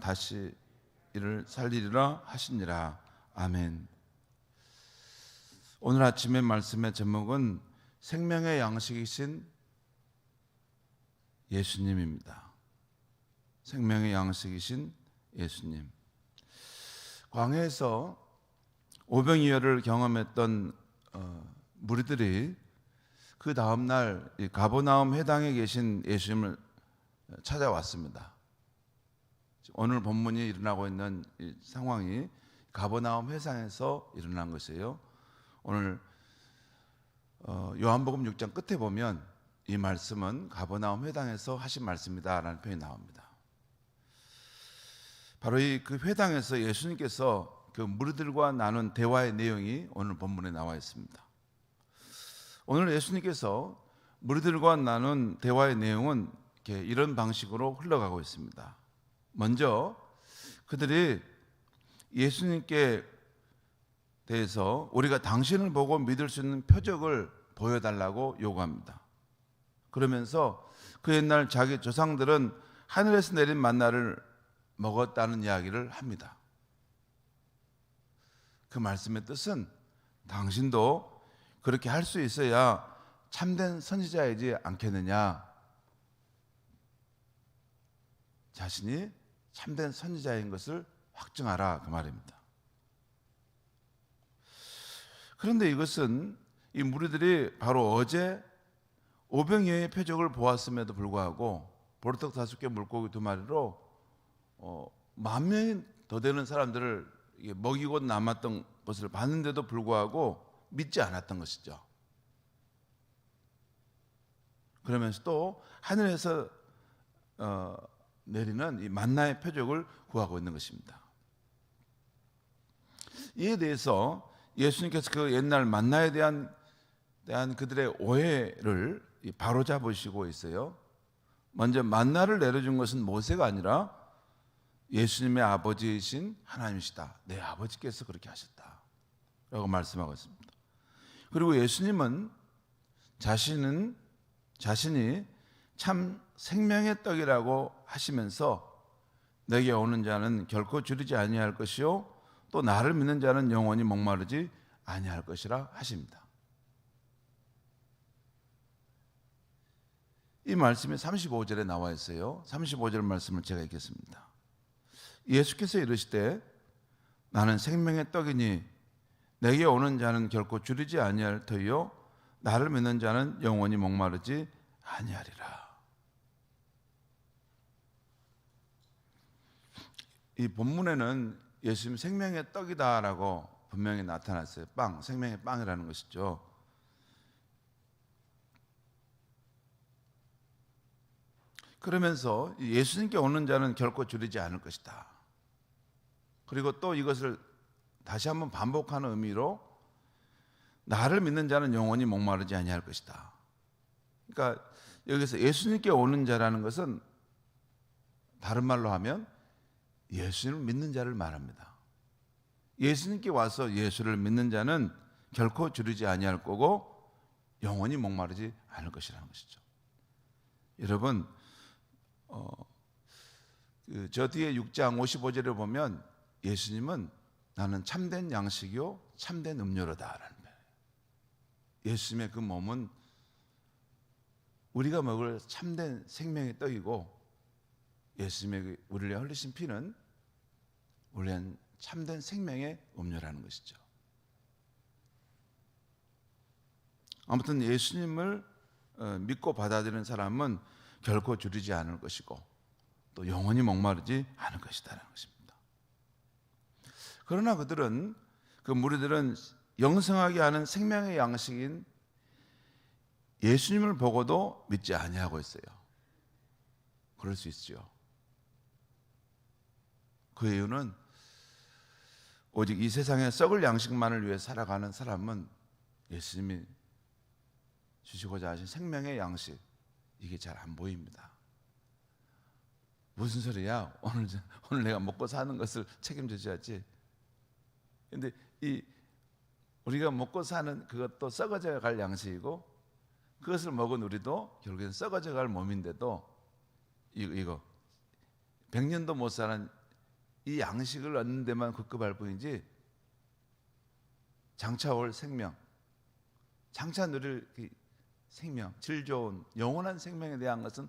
다시 이를 살리리라 하시니라. 아멘. 오늘 아침의 말씀의 제목은 생명의 양식이신 예수님입니다. 생명의 양식이신 예수님. 광야에서 오병이어를 경험했던 무리들이 그 다음날 가버나움 회당에 계신 예수님을 찾아왔습니다. 오늘 본문이 일어나고 있는 이 상황이 가버나움 회당에서 일어난 것이에요. 오늘 요한복음 6장 끝에 보면 이 말씀은 가버나움 회당에서 하신 말씀이다라는 표현이 나옵니다. 바로 이 그 회당에서 예수님께서 그 무리들과 나눈 대화의 내용이 오늘 본문에 나와 있습니다. 오늘 예수님께서 무리들과 나눈 대화의 내용은 이런 방식으로 흘러가고 있습니다. 먼저 그들이 예수님께 대해서 우리가 당신을 보고 믿을 수 있는 표적을 보여달라고 요구합니다. 그러면서 그 옛날 자기 조상들은 하늘에서 내린 만나를 먹었다는 이야기를 합니다. 그 말씀의 뜻은 당신도 그렇게 할 수 있어야 참된 선지자이지 않겠느냐, 자신이 참된 선지자인 것을 확증하라, 그 말입니다. 그런데 이것은 이 무리들이 바로 어제 오병이어의 표적을 보았음에도 불구하고 보리떡 5개 물고기 2마리로 10,000명이 더 되는 사람들을 먹이고 남았던 것을 봤는데도 불구하고 믿지 않았던 것이죠. 그러면서 또 하늘에서 내리는 이 만나의 표적을 구하고 있는 것입니다. 이에 대해서 예수님께서 그 옛날 만나에 대한 그들의 오해를 바로잡으시고 있어요. 먼저 만나를 내려준 것은 모세가 아니라 예수님의 아버지이신 하나님이시다. 내 아버지께서 그렇게 하셨다 라고 말씀하고 있습니다. 그리고 예수님은 자신이 참 생명의 떡이라고 하시면서 내게 오는 자는 결코 줄이지 아니할 것이요 또 나를 믿는 자는 영원히 목마르지 아니할 것이라 하십니다. 이 말씀이 35절에 나와 있어요. 35절 말씀을 제가 읽겠습니다. 예수께서 이르시되 나는 생명의 떡이니 내게 오는 자는 결코 줄이지 아니할 터이요 나를 믿는 자는 영원히 목마르지 아니하리라. 이 본문에는 예수님 생명의 떡이다라고 분명히 나타났어요. 빵, 생명의 빵이라는 것이죠. 그러면서 예수님께 오는 자는 결코 줄이지 않을 것이다. 그리고 또 이것을 다시 한번 반복하는 의미로 나를 믿는 자는 영원히 목마르지 아니할 것이다. 그러니까 여기서 예수님께 오는 자라는 것은 다른 말로 하면 예수님을 믿는 자를 말합니다. 예수님께 와서 예수를 믿는 자는 결코 줄이지 아니할 거고 영원히 목마르지 않을 것이라는 것이죠. 여러분, 저 뒤에 6장 55절에 보면 예수님은 나는 참된 양식이요 참된 음료로다라는 거예요. 예수님의 그 몸은 우리가 먹을 참된 생명의 떡이고 예수님의 우리를 흘리신 피는 우리는 참된 생명의 음료라는 것이죠. 아무튼 예수님을 믿고 받아들이는 사람은 결코 줄이지 않을 것이고 또 영원히 목마르지 않을 것이다라는 것입니다. 그러나 그 무리들은 영생하게 하는 생명의 양식인 예수님을 보고도 믿지 아니하고 있어요. 그럴 수 있죠. 그 이유는 오직 이 세상에 썩을 양식만을 위해 살아가는 사람은 예수님이 주시고자 하신 생명의 양식, 이게 잘 안 보입니다. 무슨 소리야? 오늘 내가 먹고 사는 것을 책임져줘야지. 근데 우리가 먹고 사는 그것도 썩어져 갈 양식이고 그것을 먹은 우리도 결국엔 썩어져 갈 몸인데도 이거 100년도 못 사는 이 양식을 얻는 데만 급급할 뿐이지 장차 올 생명, 장차 누릴 생명, 질 좋은 영원한 생명에 대한 것은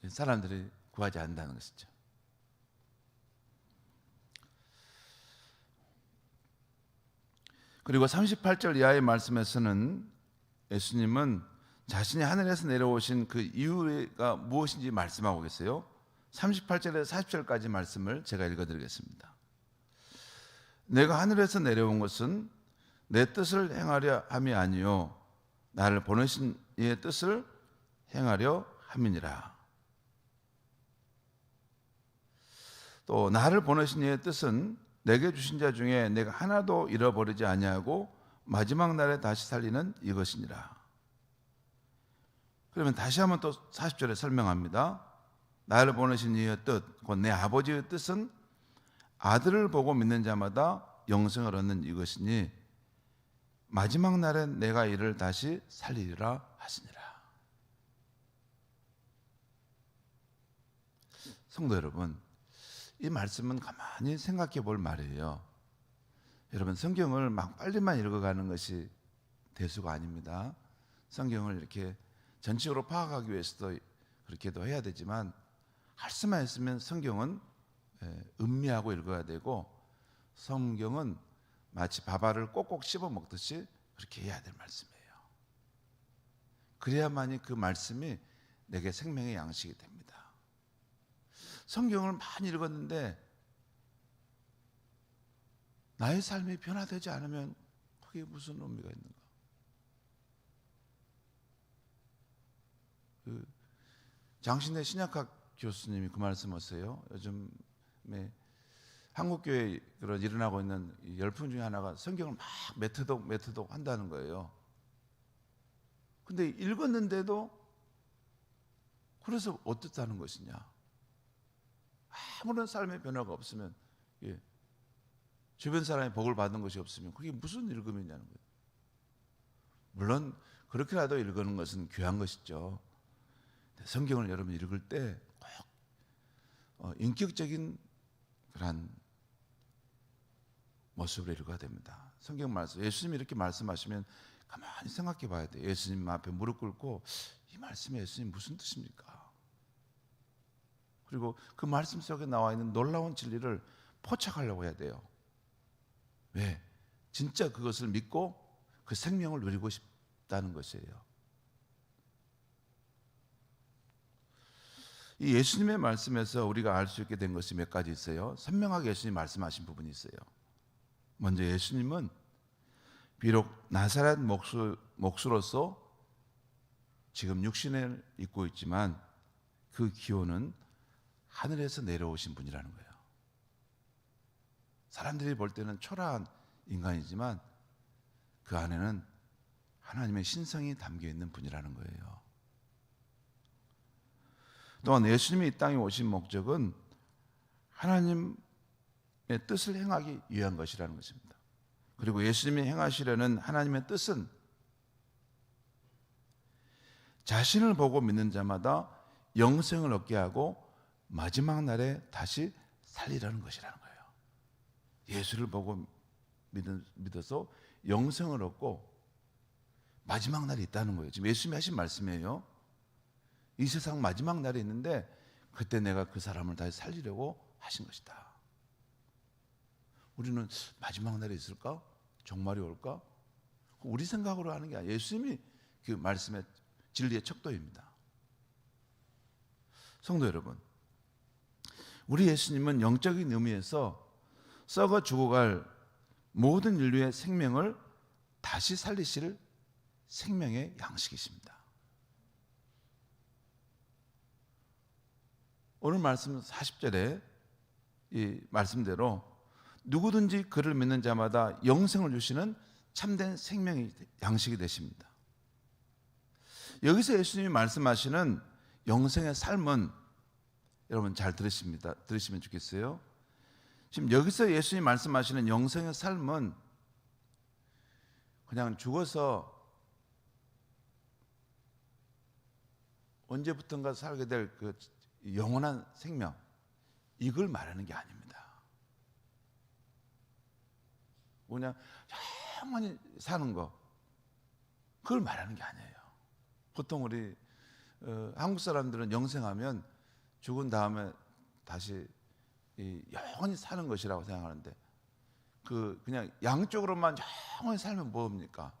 사람들이 구하지 않는다는 것이죠. 그리고 38절 이하의 말씀에서는 예수님은 자신이 하늘에서 내려오신 그 이유가 무엇인지 말씀하고 계세요. 38절에서 40절까지 말씀을 제가 읽어드리겠습니다. 내가 하늘에서 내려온 것은 내 뜻을 행하려 함이 아니요 나를 보내신 이의 뜻을 행하려 함이니라. 또 나를 보내신 이의 뜻은 내게 주신 자 중에 내가 하나도 잃어버리지 아니하고 마지막 날에 다시 살리는 이것이니라. 그러면 다시 한번 또 40절에 설명합니다. 나를 보내신 이의 뜻, 곧 내 아버지의 뜻은 아들을 보고 믿는 자마다 영생을 얻는 이것이니 마지막 날엔 내가 이를 다시 살리리라 하시니라. 성도 여러분, 이 말씀은 가만히 생각해 볼 말이에요. 여러분, 성경을 막 빨리만 읽어가는 것이 대수가 아닙니다. 성경을 이렇게 전체적으로 파악하기 위해서도 그렇게도 해야 되지만 할 수만 있으면 성경은 음미하고 읽어야 되고 성경은 마치 밥알을 꼭꼭 씹어 먹듯이 그렇게 해야 될 말씀이에요. 그래야만이 그 말씀이 내게 생명의 양식이 됩니다. 성경을 많이 읽었는데 나의 삶이 변화되지 않으면 그게 무슨 의미가 있는가? 장신대 신약학 교수님이 그 말씀하세요. 요즘에 한국교회에 그런 일어나고 있는 열풍 중에 하나가 성경을 막 메트독 한다는 거예요. 근데 읽었는데도 그래서 어떻다는 것이냐? 아무런 삶의 변화가 없으면, 주변 사람이 복을 받는 것이 없으면 그게 무슨 읽음이냐는 거예요. 물론 그렇게라도 읽는 것은 귀한 것이죠. 성경을 여러분 읽을 때 꼭 인격적인 그런 모습으로 읽어야 됩니다. 성경 말씀, 예수님이 이렇게 말씀하시면 가만히 생각해 봐야 돼요. 예수님 앞에 무릎 꿇고 이 말씀이 예수님 무슨 뜻입니까? 그리고 그 말씀 속에 나와 있는 놀라운 진리를 포착하려고 해야 돼요. 왜? 진짜 그것을 믿고 그 생명을 누리고 싶다는 것이에요. 이 예수님의 말씀에서 우리가 알 수 있게 된 것이 몇 가지 있어요. 선명하게 예수님이 말씀하신 부분이 있어요. 먼저 예수님은 비록 나사렛 목수로서 지금 육신을 입고 있지만 그 기호는 하늘에서 내려오신 분이라는 거예요. 사람들이 볼 때는 초라한 인간이지만 그 안에는 하나님의 신성이 담겨 있는 분이라는 거예요. 또한 예수님이 이 땅에 오신 목적은 하나님의 뜻을 행하기 위한 것이라는 것입니다. 그리고 예수님이 행하시려는 하나님의 뜻은 자신을 보고 믿는 자마다 영생을 얻게 하고 마지막 날에 다시 살리라는 것이라는 거예요. 예수를 보고 믿어서 영생을 얻고 마지막 날이 있다는 거예요. 지금 예수님이 하신 말씀이에요. 이 세상 마지막 날이 있는데 그때 내가 그 사람을 다시 살리려고 하신 것이다. 우리는 마지막 날이 있을까? 종말이 올까? 우리 생각으로 하는 게 아니라 예수님이 그 말씀의 진리의 척도입니다. 성도 여러분, 우리 예수님은 영적인 의미에서 썩어 죽어갈 모든 인류의 생명을 다시 살리실 생명의 양식이십니다. 오늘 말씀 40절에 이 말씀대로 누구든지 그를 믿는 자마다 영생을 주시는 참된 생명의 양식이 되십니다. 여기서 예수님이 말씀하시는 영생의 삶은 여러분 잘 들으시면 좋겠어요. 지금 여기서 예수님이 말씀하시는 영생의 삶은 그냥 죽어서 언제부턴가 살게 될 그 영원한 생명, 이걸 말하는 게 아닙니다. 그냥 영원히 사는 거, 그걸 말하는 게 아니에요. 보통 우리 한국 사람들은 영생하면 죽은 다음에 다시 영원히 사는 것이라고 생각하는데, 그냥 양쪽으로만 영원히 살면 뭐합니까?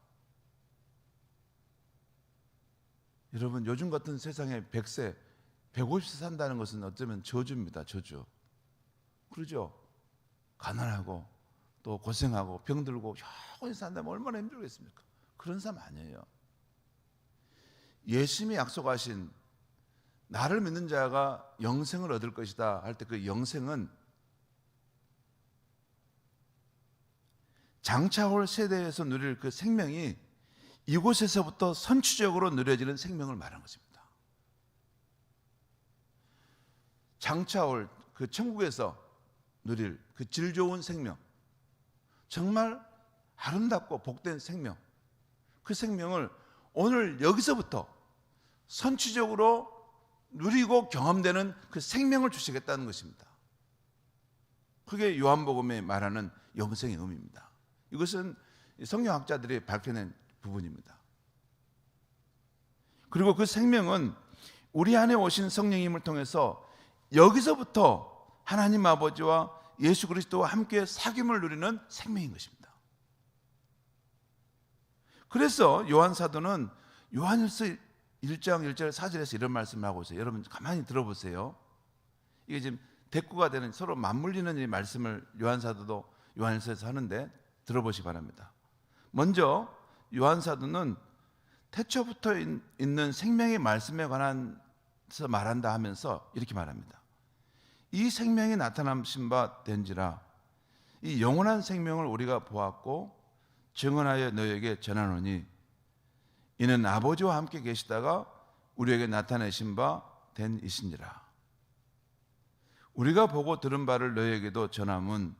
여러분, 요즘 같은 세상에 100세, 150세 산다는 것은 어쩌면 저주입니다. 저주. 그러죠? 가난하고 또 고생하고 병들고 영원히 산다면 얼마나 힘들겠습니까? 그런 삶 아니에요. 예수님이 약속하신 나를 믿는 자가 영생을 얻을 것이다 할 때, 그 영생은 장차올 세대에서 누릴 그 생명이 이곳에서부터 선취적으로 누려지는 생명을 말하는 것입니다. 장차올 그 천국에서 누릴 그 질 좋은 생명, 정말 아름답고 복된 생명, 그 생명을 오늘 여기서부터 선취적으로 누리고 경험되는 그 생명을 주시겠다는 것입니다. 그게 요한복음에 말하는 영생의 의미입니다. 이것은 성경학자들이 밝혀낸 부분입니다. 그리고 그 생명은 우리 안에 오신 성령님을 통해서 여기서부터 하나님 아버지와 예수 그리스도와 함께 사귐을 누리는 생명인 것입니다. 그래서 요한 사도는 요한일서 1장 1절 4절에서 이런 말씀을 하고 있어요. 여러분 가만히 들어보세요. 이게 지금 대꾸가 되는, 서로 맞물리는 이 말씀을 요한 사도도 요한일서에서 하는데 들어보시기 바랍니다. 먼저 요한 사도는 태초부터 있는 생명의 말씀에 관해서 말한다 하면서 이렇게 말합니다. 이 생명이 나타나신 바 된지라, 이 영원한 생명을 우리가 보았고 증언하여 너희에게 전하노니, 이는 아버지와 함께 계시다가 우리에게 나타내신 바 된 이신지라. 우리가 보고 들은 바를 너희에게도 전함은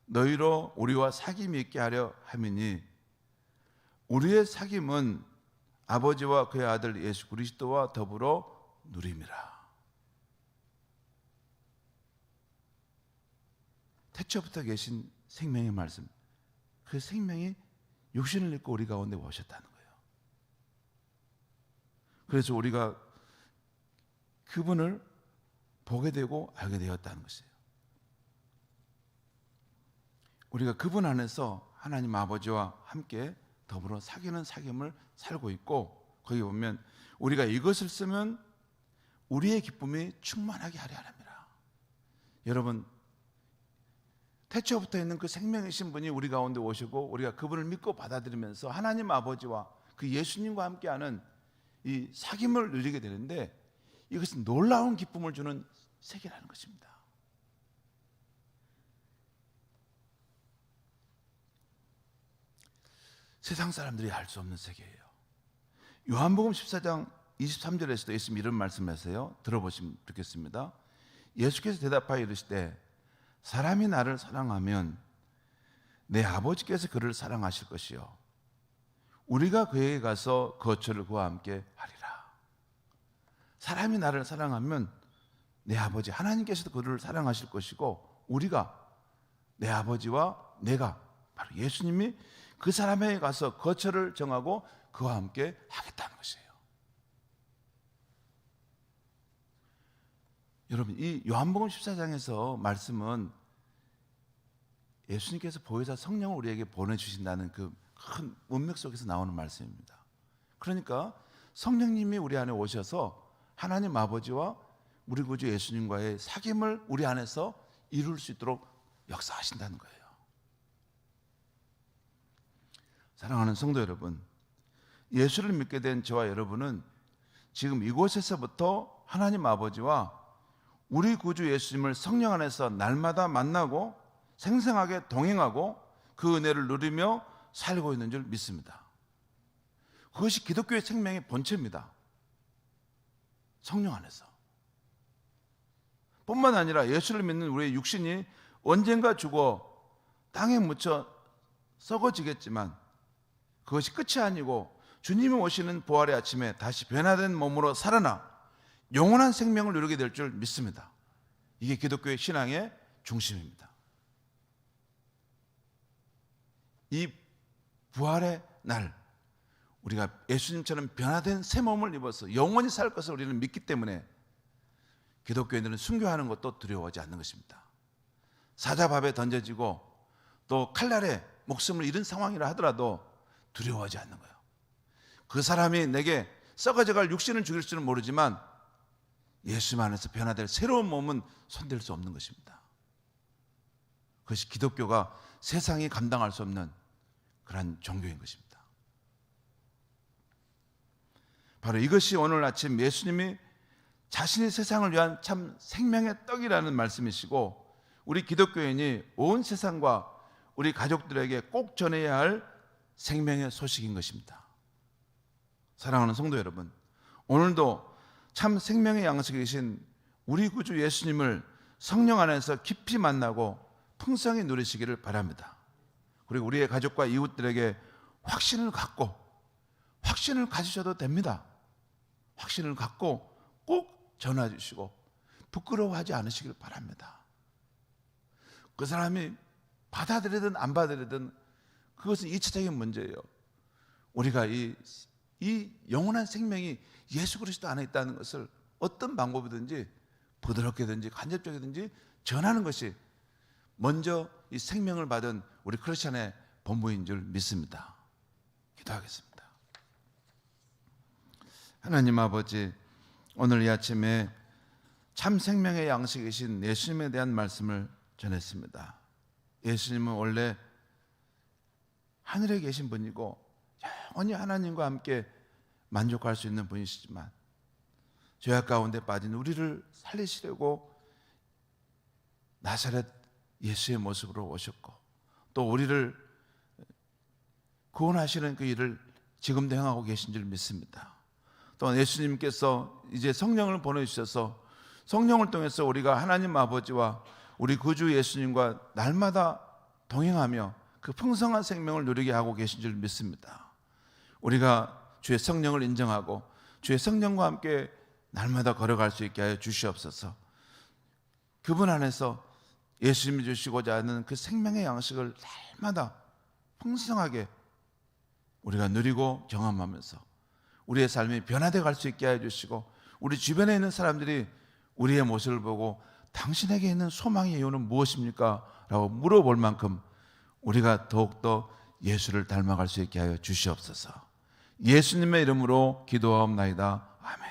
너희로 우리와 사귐이 있게 하려 함이니, 우리의 사귐은 아버지와 그의 아들 예수 그리스도와 더불어 누림이라. 태초부터 계신 생명의 말씀, 그 생명이 육신을 입고 우리 가운데 오셨다는 거예요. 그래서 우리가 그분을 보게 되고 알게 되었다는 것이에요. 우리가 그분 안에서 하나님 아버지와 함께 더불어 사귀는 사귐을 살고 있고, 거기 보면 우리가 이것을 쓰면 우리의 기쁨이 충만하게 하려 합니다. 여러분, 태초부터 있는 그 생명이신 분이 우리 가운데 오시고 우리가 그분을 믿고 받아들이면서 하나님 아버지와 그 예수님과 함께하는 이 사귐을 누리게 되는데, 이것은 놀라운 기쁨을 주는 세계라는 것입니다. 세상 사람들이 알 수 없는 세계예요. 요한복음 14장 23절에서도 예수님이 이런 말씀하세요. 들어보시면 좋겠습니다. 예수께서 대답하여 이르시되, 사람이 나를 사랑하면 내 아버지께서 그를 사랑하실 것이요 우리가 그에게 가서 거처를 그와 함께 하리라. 사람이 나를 사랑하면 내 아버지 하나님께서도 그를 사랑하실 것이고, 우리가, 내 아버지와 내가, 바로 예수님이 그 사람에게 가서 거처를 정하고 그와 함께 하겠다는 것이에요. 여러분, 이 요한복음 14장에서 말씀은 예수님께서 보혜사 성령을 우리에게 보내주신다는 그 큰 문맥 속에서 나오는 말씀입니다. 그러니까 성령님이 우리 안에 오셔서 하나님 아버지와 우리 구주 예수님과의 사귐을 우리 안에서 이룰 수 있도록 역사하신다는 거예요. 사랑하는 성도 여러분, 예수를 믿게 된 저와 여러분은 지금 이곳에서부터 하나님 아버지와 우리 구주 예수님을 성령 안에서 날마다 만나고 생생하게 동행하고 그 은혜를 누리며 살고 있는 줄 믿습니다. 그것이 기독교의 생명의 본체입니다. 성령 안에서. 뿐만 아니라 예수를 믿는 우리의 육신이 언젠가 죽어 땅에 묻혀 썩어지겠지만 그것이 끝이 아니고 주님이 오시는 부활의 아침에 다시 변화된 몸으로 살아나 영원한 생명을 누리게 될 줄 믿습니다. 이게 기독교의 신앙의 중심입니다. 이 부활의 날, 우리가 예수님처럼 변화된 새 몸을 입어서 영원히 살 것을 우리는 믿기 때문에 기독교인들은 순교하는 것도 두려워하지 않는 것입니다. 사자밥에 던져지고 또 칼날에 목숨을 잃은 상황이라 하더라도 두려워하지 않는 거예요. 그 사람이 내게 썩어져갈 육신을 죽일 수는 모르지만 예수 안에서 변화될 새로운 몸은 손댈 수 없는 것입니다. 그것이 기독교가 세상이 감당할 수 없는 그런 종교인 것입니다. 바로 이것이 오늘 아침 예수님이 자신이 세상을 위한 참 생명의 떡이라는 말씀이시고, 우리 기독교인이 온 세상과 우리 가족들에게 꼭 전해야 할 생명의 소식인 것입니다. 사랑하는 성도 여러분, 오늘도 참 생명의 양식이신 우리 구주 예수님을 성령 안에서 깊이 만나고 풍성히 누리시기를 바랍니다. 그리고 우리의 가족과 이웃들에게 확신을 가지셔도 됩니다. 확신을 갖고 꼭 전화 주시고 부끄러워하지 않으시길 바랍니다. 그 사람이 받아들이든 안 받아들이든 그것은 2차적인 문제예요. 우리가 이 영원한 생명이 예수 그리스도 안에 있다는 것을 어떤 방법이든지 부드럽게든지 간접적이든지 전하는 것이 먼저 이 생명을 받은 우리 크리스천의 본분인 줄 믿습니다. 기도하겠습니다. 하나님 아버지, 오늘 이 아침에 참 생명의 양식이신 예수님에 대한 말씀을 전했습니다. 예수님은 원래 하늘에 계신 분이고 영원히 하나님과 함께 만족할 수 있는 분이시지만 죄악 가운데 빠진 우리를 살리시려고 나사렛 예수의 모습으로 오셨고 또 우리를 구원하시는 그 일을 지금도 행하고 계신 줄 믿습니다. 또한 예수님께서 이제 성령을 보내주셔서 성령을 통해서 우리가 하나님 아버지와 우리 구주 예수님과 날마다 동행하며 그 풍성한 생명을 누리게 하고 계신 줄 믿습니다. 우리가 주의 성령을 인정하고 주의 성령과 함께 날마다 걸어갈 수 있게 하여 주시옵소서. 그분 안에서 예수님이 주시고자 하는 그 생명의 양식을 날마다 풍성하게 우리가 누리고 경험하면서 우리의 삶이 변화되어 갈 수 있게 하여 주시고, 우리 주변에 있는 사람들이 우리의 모습을 보고 당신에게 있는 소망의 이유는 무엇입니까? 라고 물어볼 만큼 우리가 더욱더 예수를 닮아갈 수 있게 하여 주시옵소서. 예수님의 이름으로 기도하옵나이다.